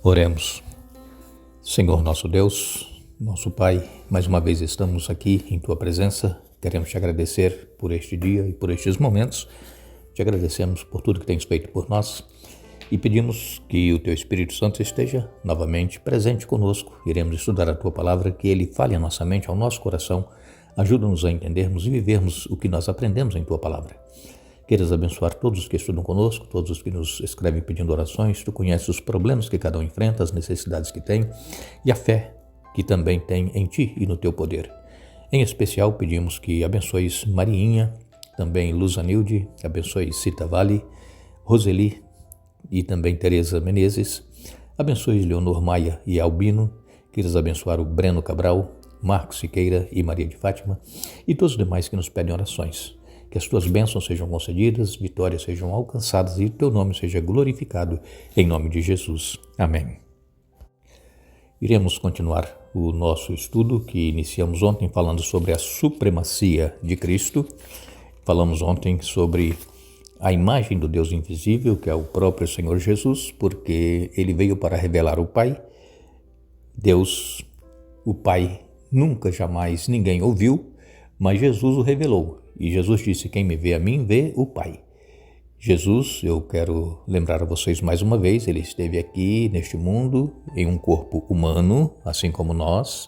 Oremos. Senhor nosso Deus, nosso Pai, mais uma vez estamos aqui em Tua presença. Queremos te agradecer por este dia e por estes momentos. Te agradecemos por tudo que tens feito por nós e pedimos que o Teu Espírito Santo esteja novamente presente conosco. Iremos estudar a Tua palavra, que Ele fale à nossa mente, ao nosso coração. Ajuda-nos a entendermos e vivermos o que nós aprendemos em Tua palavra. Queiras abençoar todos os que estudam conosco, todos os que nos escrevem pedindo orações. Tu conheces os problemas que cada um enfrenta, as necessidades que tem e a fé que também tem em Ti e no Teu poder. Em especial, pedimos que abençoes Mariinha, também Luzanilde, abençoe Cita Vale, Roseli e também Tereza Menezes. Abençoe Leonor Maia e Albino. Queiras abençoar o Breno Cabral, Marcos Siqueira e Maria de Fátima e todos os demais que nos pedem orações. Que as Tuas bênçãos sejam concedidas, vitórias sejam alcançadas e o Teu nome seja glorificado, em nome de Jesus. Amém. Iremos continuar o nosso estudo que iniciamos ontem falando sobre a supremacia de Cristo. Falamos ontem sobre a imagem do Deus invisível, que é o próprio Senhor Jesus, porque Ele veio para revelar o Pai. Deus, o Pai, nunca, jamais ninguém ouviu, mas Jesus o revelou. E Jesus disse: quem me vê a mim, vê o Pai. Jesus, eu quero lembrar a vocês mais uma vez, Ele esteve aqui neste mundo em um corpo humano, assim como nós,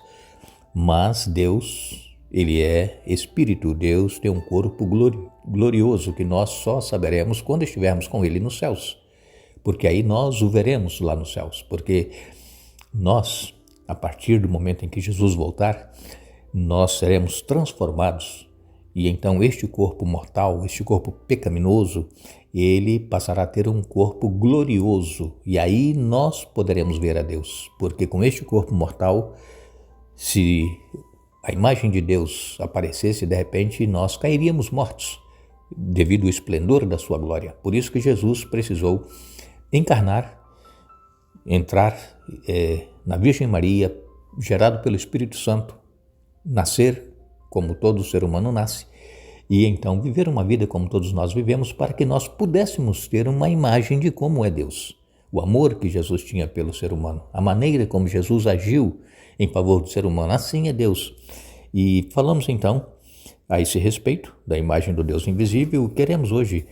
mas Deus, Ele é Espírito. Deus tem um corpo glorioso que nós só saberemos quando estivermos com Ele nos céus, porque aí nós o veremos lá nos céus, porque nós, a partir do momento em que Jesus voltar, nós seremos transformados. E então este corpo mortal, este corpo pecaminoso, ele passará a ter um corpo glorioso. E aí nós poderemos ver a Deus. Porque com este corpo mortal, se a imagem de Deus aparecesse, de repente nós cairíamos mortos devido ao esplendor da sua glória. Por isso que Jesus precisou encarnar, entrar na Virgem Maria, gerado pelo Espírito Santo, nascer como todo ser humano nasce, e então viver uma vida como todos nós vivemos, para que nós pudéssemos ter uma imagem de como é Deus. O amor que Jesus tinha pelo ser humano, a maneira como Jesus agiu em favor do ser humano, assim é Deus. E falamos então a esse respeito da imagem do Deus invisível. Queremos hoje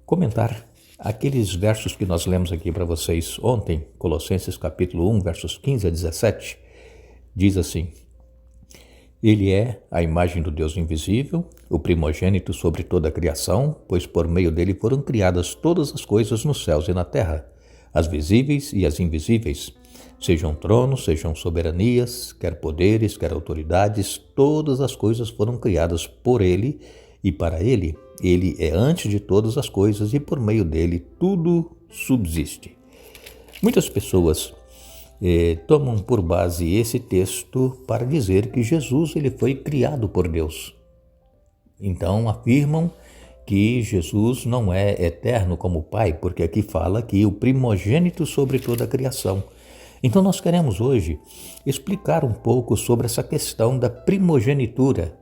comentar aqueles versos que nós lemos aqui para vocês ontem, Colossenses capítulo 1, versos 15 a 17, diz assim: Ele é a imagem do Deus invisível, o primogênito sobre toda a criação, pois por meio dele foram criadas todas as coisas nos céus e na terra, as visíveis e as invisíveis, sejam tronos, sejam soberanias, quer poderes, quer autoridades, todas as coisas foram criadas por ele e para ele. Ele é antes de todas as coisas e por meio dele tudo subsiste. Muitas pessoas tomam por base esse texto para dizer que Jesus ele foi criado por Deus. Então afirmam que Jesus não é eterno como o Pai, porque aqui fala que o primogênito sobre toda a criação. Então nós queremos hoje explicar um pouco sobre essa questão da primogenitura,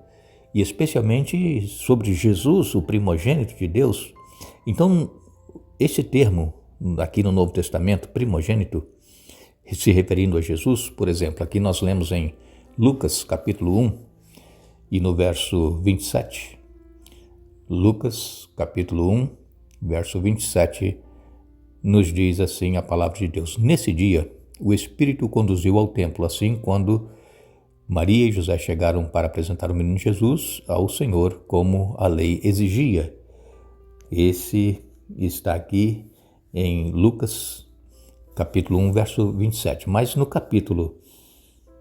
e especialmente sobre Jesus, o primogênito de Deus. Então esse termo aqui no Novo Testamento, primogênito, se referindo a Jesus, por exemplo, aqui nós lemos em Lucas capítulo 1 e no verso 27. Lucas capítulo 1, verso 27, nos diz assim a palavra de Deus: Nesse dia, o Espírito o conduziu ao templo, assim quando Maria e José chegaram para apresentar o menino Jesus ao Senhor, como a lei exigia. Esse está aqui em Lucas capítulo 1, verso 27. Mas no capítulo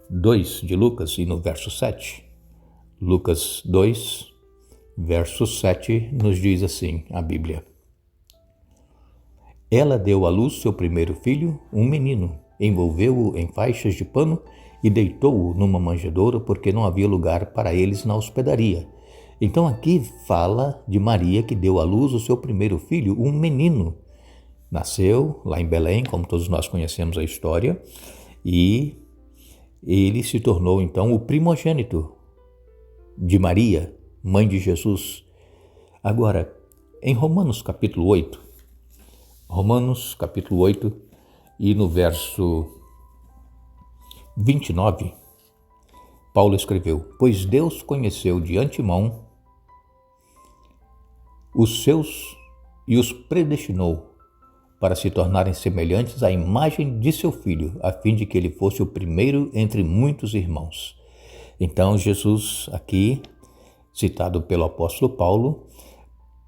2 de Lucas e no verso 7, Lucas 2, verso 7, nos diz assim a Bíblia: Ela deu à luz seu primeiro filho, um menino, envolveu-o em faixas de pano e deitou-o numa manjedoura, porque não havia lugar para eles na hospedaria. Então aqui fala de Maria que deu à luz o seu primeiro filho, um menino. Nasceu lá em Belém, como todos nós conhecemos a história, e ele se tornou então o primogênito de Maria, mãe de Jesus. Agora, em Romanos capítulo 8, E no verso 29, Paulo escreveu: pois Deus conheceu de antemão os seus e os predestinou para se tornarem semelhantes à imagem de seu Filho, a fim de que ele fosse o primeiro entre muitos irmãos. Então Jesus, aqui citado pelo apóstolo Paulo,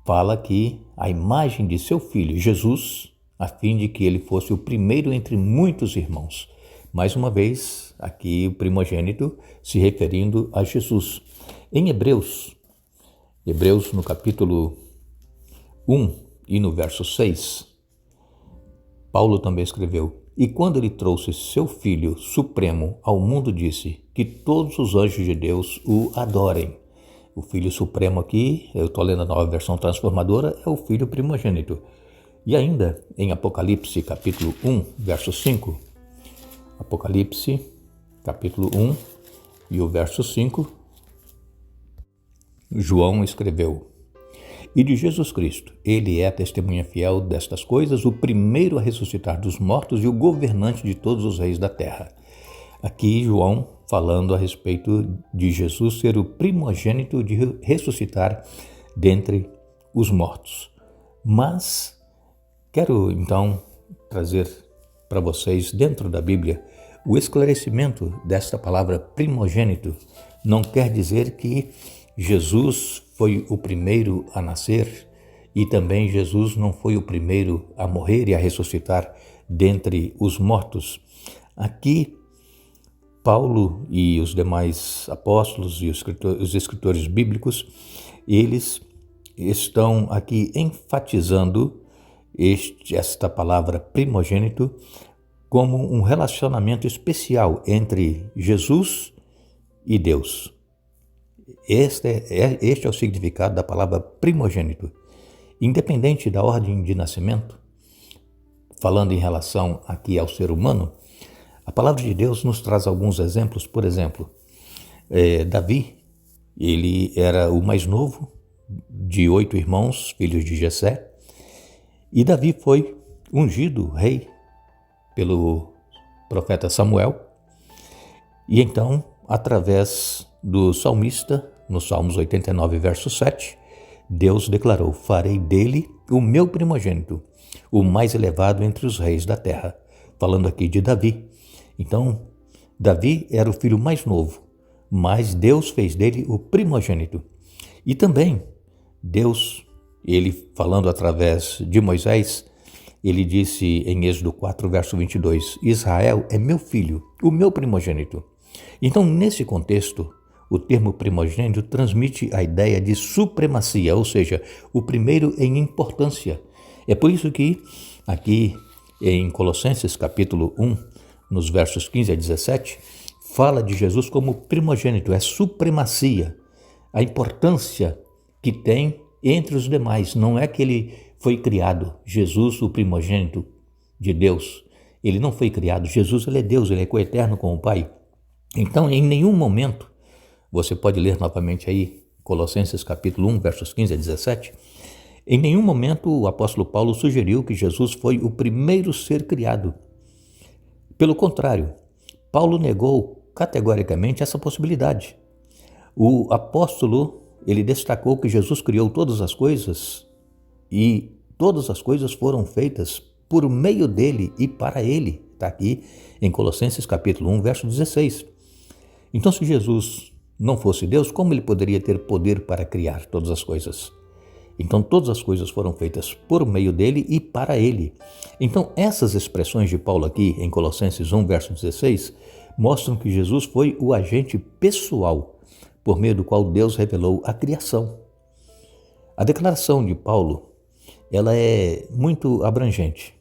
fala que a imagem de seu Filho, Jesus, a fim de que ele fosse o primeiro entre muitos irmãos. Mais uma vez, aqui o primogênito se referindo a Jesus. Em Hebreus no capítulo 1 e no verso 6, Paulo também escreveu: e quando ele trouxe seu Filho Supremo ao mundo, disse que todos os anjos de Deus o adorem. O Filho Supremo aqui, eu estou lendo a Nova Versão Transformadora, é o Filho primogênito. E ainda em Apocalipse capítulo 1, verso 5, Apocalipse capítulo 1 e o verso 5, João escreveu: e de Jesus Cristo, ele é a testemunha fiel destas coisas, o primeiro a ressuscitar dos mortos e o governante de todos os reis da terra. Aqui João falando a respeito de Jesus ser o primogênito de ressuscitar dentre os mortos. Mas quero então trazer para vocês, dentro da Bíblia, o esclarecimento desta palavra primogênito. Não quer dizer que Jesus foi o primeiro a nascer e também Jesus não foi o primeiro a morrer e a ressuscitar dentre os mortos. Aqui, Paulo e os demais apóstolos e os escritores bíblicos, eles estão aqui enfatizando esta palavra primogênito como um relacionamento especial entre Jesus e Deus. Este é o significado da palavra primogênito. Independente da ordem de nascimento, falando em relação aqui ao ser humano, a palavra de Deus nos traz alguns exemplos. Por exemplo, Davi, ele era o mais novo de 8 irmãos, filhos de Jessé, e Davi foi ungido rei pelo profeta Samuel, e então, através do salmista, no Salmos 89, verso 7, Deus declarou: farei dele o meu primogênito, o mais elevado entre os reis da terra. Falando aqui de Davi. Então, Davi era o filho mais novo, mas Deus fez dele o primogênito. E também, Deus, ele falando através de Moisés, ele disse em Êxodo 4, verso 22, Israel é meu filho, o meu primogênito. Então, nesse contexto, o termo primogênito transmite a ideia de supremacia, ou seja, o primeiro em importância. É por isso que aqui em Colossenses capítulo 1, nos versos 15 a 17, fala de Jesus como primogênito, é supremacia, a importância que tem entre os demais. Não é que ele foi criado, Jesus, o primogênito de Deus. Ele não foi criado, Jesus ele é Deus, ele é coeterno com o Pai. Então, em nenhum momento, você pode ler novamente aí, Colossenses capítulo 1, versos 15 a 17, em nenhum momento o apóstolo Paulo sugeriu que Jesus foi o primeiro ser criado. Pelo contrário, Paulo negou categoricamente essa possibilidade. O apóstolo, ele destacou que Jesus criou todas as coisas e todas as coisas foram feitas por meio dele e para ele. Está aqui em Colossenses capítulo 1, verso 16. Então, se Jesus não fosse Deus, como ele poderia ter poder para criar todas as coisas? Então, todas as coisas foram feitas por meio dele e para ele. Então, essas expressões de Paulo aqui em Colossenses 1, verso 16, mostram que Jesus foi o agente pessoal por meio do qual Deus revelou a criação. A declaração de Paulo, ela é muito abrangente.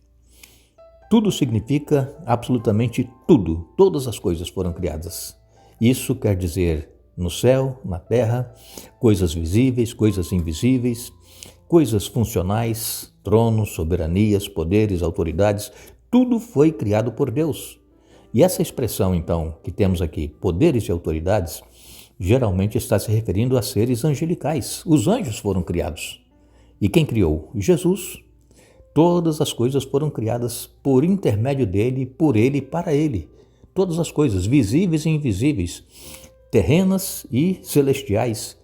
Tudo significa absolutamente tudo. Todas as coisas foram criadas. Isso quer dizer no céu, na terra, coisas visíveis, coisas invisíveis, coisas funcionais, tronos, soberanias, poderes, autoridades, tudo foi criado por Deus. E essa expressão, então, que temos aqui, poderes e autoridades, geralmente está se referindo a seres angelicais. Os anjos foram criados. E quem criou? Jesus. Todas as coisas foram criadas por intermédio dele, por ele e para ele. Todas as coisas, visíveis e invisíveis, terrenas e celestiais,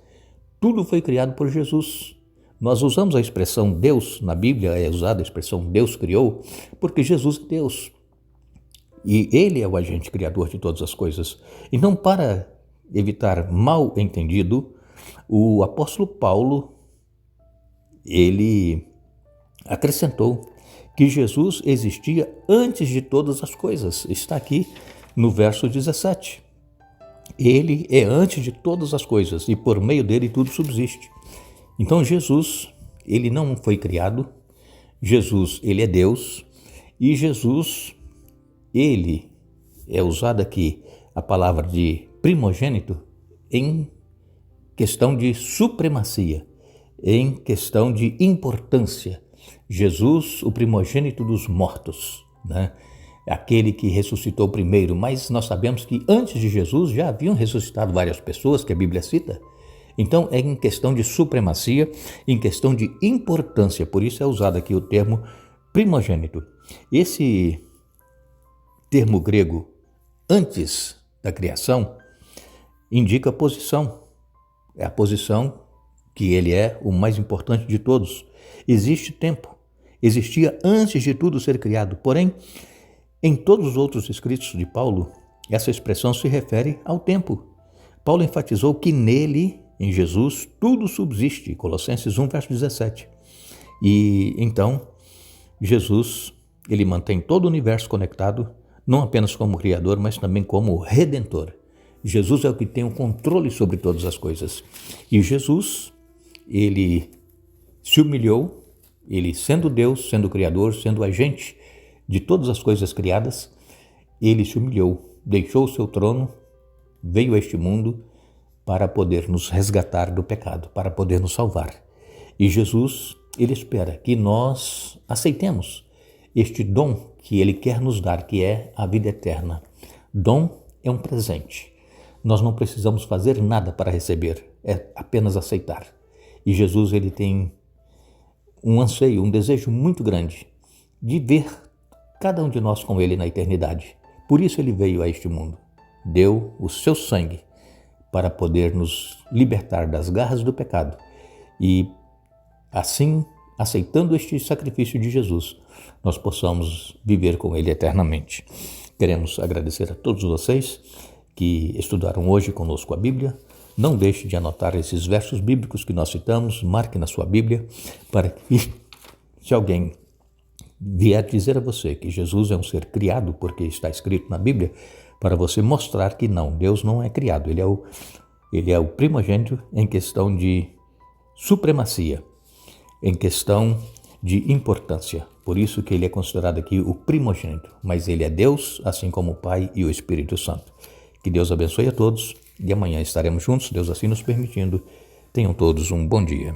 tudo foi criado por Jesus. Nós usamos a expressão Deus, na Bíblia é usada a expressão Deus criou, porque Jesus é Deus. E ele é o agente criador de todas as coisas. Então, para evitar mal entendido, o apóstolo Paulo, ele acrescentou que Jesus existia antes de todas as coisas. Está aqui no verso 17. Ele é antes de todas as coisas e por meio dele tudo subsiste. Então Jesus, ele não foi criado, Jesus, ele é Deus, e Jesus, ele é usado aqui a palavra de primogênito em questão de supremacia, em questão de importância. Jesus, o primogênito dos mortos, né? Aquele que ressuscitou primeiro, mas nós sabemos que antes de Jesus já haviam ressuscitado várias pessoas, que a Bíblia cita. Então é em questão de supremacia, em questão de importância, por isso é usado aqui o termo primogênito. Esse termo grego, antes da criação, indica a posição. É a posição que ele é o mais importante de todos. Existe tempo, existia antes de tudo ser criado, porém, em todos os outros escritos de Paulo, essa expressão se refere ao tempo. Paulo enfatizou que nele, em Jesus, tudo subsiste, Colossenses 1, verso 17. E então, Jesus, ele mantém todo o universo conectado, não apenas como Criador, mas também como Redentor. Jesus é o que tem o controle sobre todas as coisas. E Jesus, ele se humilhou, ele sendo Deus, sendo Criador, sendo agente de todas as coisas criadas, ele se humilhou, deixou o seu trono, veio a este mundo para poder nos resgatar do pecado, para poder nos salvar. E Jesus, ele espera que nós aceitemos este dom que ele quer nos dar, que é a vida eterna. Dom é um presente. Nós não precisamos fazer nada para receber, é apenas aceitar. E Jesus, ele tem um anseio, um desejo muito grande de ver cada um de nós com ele na eternidade. Por isso ele veio a este mundo, deu o seu sangue para poder nos libertar das garras do pecado. E assim, aceitando este sacrifício de Jesus, nós possamos viver com ele eternamente. Queremos agradecer a todos vocês que estudaram hoje conosco a Bíblia. Não deixe de anotar esses versos bíblicos que nós citamos, marque na sua Bíblia, para que, se alguém vier dizer a você que Jesus é um ser criado, porque está escrito na Bíblia, para você mostrar que não, Deus não é criado, ele é o primogênito em questão de supremacia, em questão de importância. Por isso que ele é considerado aqui o primogênito, mas ele é Deus, assim como o Pai e o Espírito Santo. Que Deus abençoe a todos e amanhã estaremos juntos, Deus assim nos permitindo. Tenham todos um bom dia.